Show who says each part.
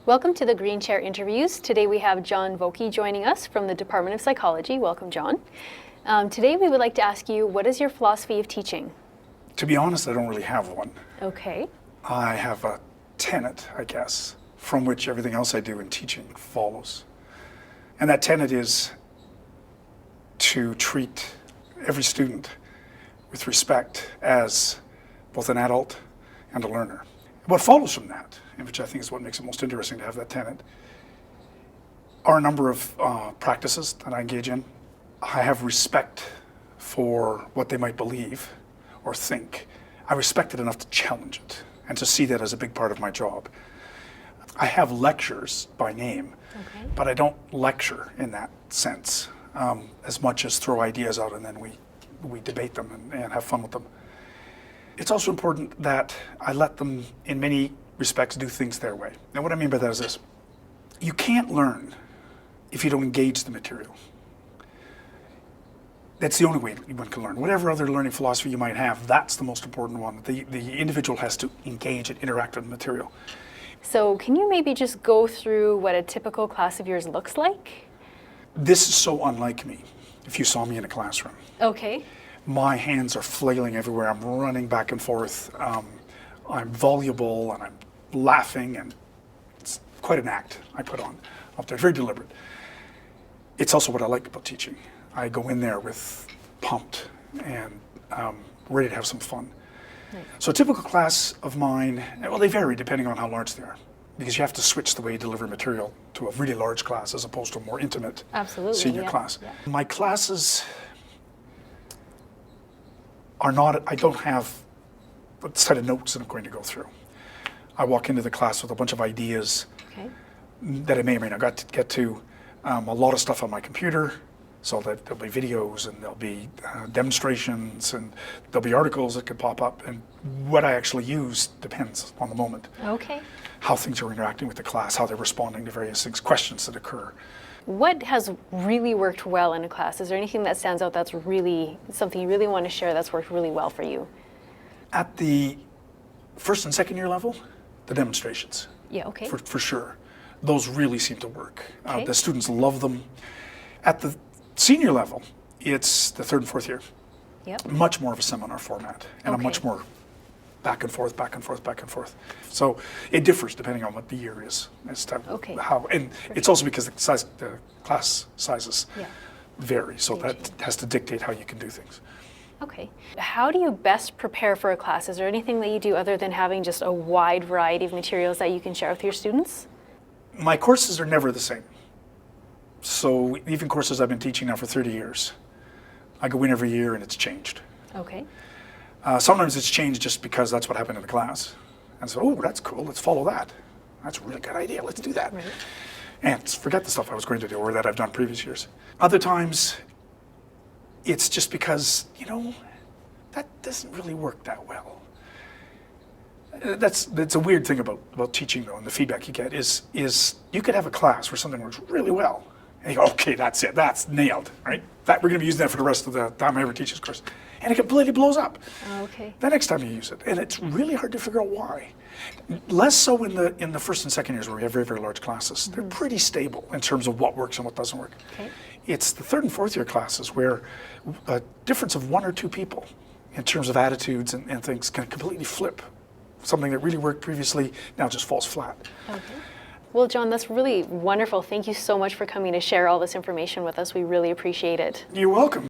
Speaker 1: Welcome to the Green Chair Interviews. Today we have John Vokey joining us from the Department of Psychology. Welcome, John. Today we would like to ask you, what is your philosophy of teaching?
Speaker 2: To be honest, I don't really have one.
Speaker 1: Okay.
Speaker 2: I have a tenet, I guess, from which everything else I do in teaching follows. And that tenet is to treat every student with respect as both an adult and a learner. What follows from that, and which I think is what makes it most interesting to have that tenet, are a number of practices that I engage in. I have respect for what they might believe or think. I respect it enough to challenge it and to see that as a big part of my job. I have lectures by name, but I don't lecture in that sense as much as throw ideas out and then we debate them and have fun with them. It's also important that I let them, in many respects, do things their way. Now, what I mean by that is this. You can't learn if you don't engage the material. That's the only way one can learn. Whatever other learning philosophy you might have, that's the most important one. The individual has to engage and interact with the material.
Speaker 1: So can you maybe just go through what a typical class of yours looks like?
Speaker 2: This is so unlike me, if you saw me in a classroom.
Speaker 1: Okay.
Speaker 2: My hands are flailing everywhere. I'm running back and forth. I'm voluble and I'm laughing, and it's quite an act I put on up there, very deliberate. It's also what I like about teaching. I go in there with pumped and ready to have some fun. Right. So a typical class of mine, well, they vary depending on how large they are, because you have to switch the way you deliver material to a really large class as opposed to a more intimate senior class. Yeah. My classes are not, I don't have a set of notes that I'm going to go through. I walk into the class with a bunch of ideas that I may or may not get to. A lot of stuff on my computer, so that there'll be videos and there'll be demonstrations and there'll be articles that could pop up, and what I actually use depends on the moment.
Speaker 1: Okay.
Speaker 2: How things are interacting with the class, how they're responding to various things, questions that occur.
Speaker 1: What has really worked well in a class? Is there anything that stands out that's really something you really want to share that's worked really well for you? At
Speaker 2: the first and second year level, the demonstrations.
Speaker 1: Yeah, okay.
Speaker 2: For sure. Those really seem to work. The students love them. At the senior level, it's the third and fourth year.
Speaker 1: Yep.
Speaker 2: Much more of a seminar format and a much more back and forth, back and forth, back and forth. So it differs depending on what the year is as to how, and it's also because the class sizes vary, so that has to dictate how you can do things.
Speaker 1: Okay. How do you best prepare for a class? Is there anything that you do other than having just a wide variety of materials that you can share with your students?
Speaker 2: My courses are never the same. So even courses I've been teaching now for 30 years, I go in every year and it's changed. Okay. Sometimes it's changed just because that's what happened in the class. And so, oh, that's cool, let's follow that. That's a really good idea, let's do that. Right. And forget the stuff I was going to do or that I've done previous years. Other times, it's just because, that doesn't really work that well. That's a weird thing about teaching, though, and the feedback you get is you could have a class where something works really well. And you go, okay, that's it, that's nailed, right? We're going to be using that for the rest of the time I ever teach this course. And it completely blows up. Okay. The next time you use it. And it's really hard to figure out why. Less so in the first and second years where we have very, very large classes. They're pretty stable in terms of what works and what doesn't work. Okay. It's the third and fourth year classes where a difference of one or two people in terms of attitudes and things can completely flip. Something that really worked previously now just falls flat. Okay. Well, John, that's really wonderful. Thank you so much for coming to share all this information with us. We really appreciate it. You're welcome.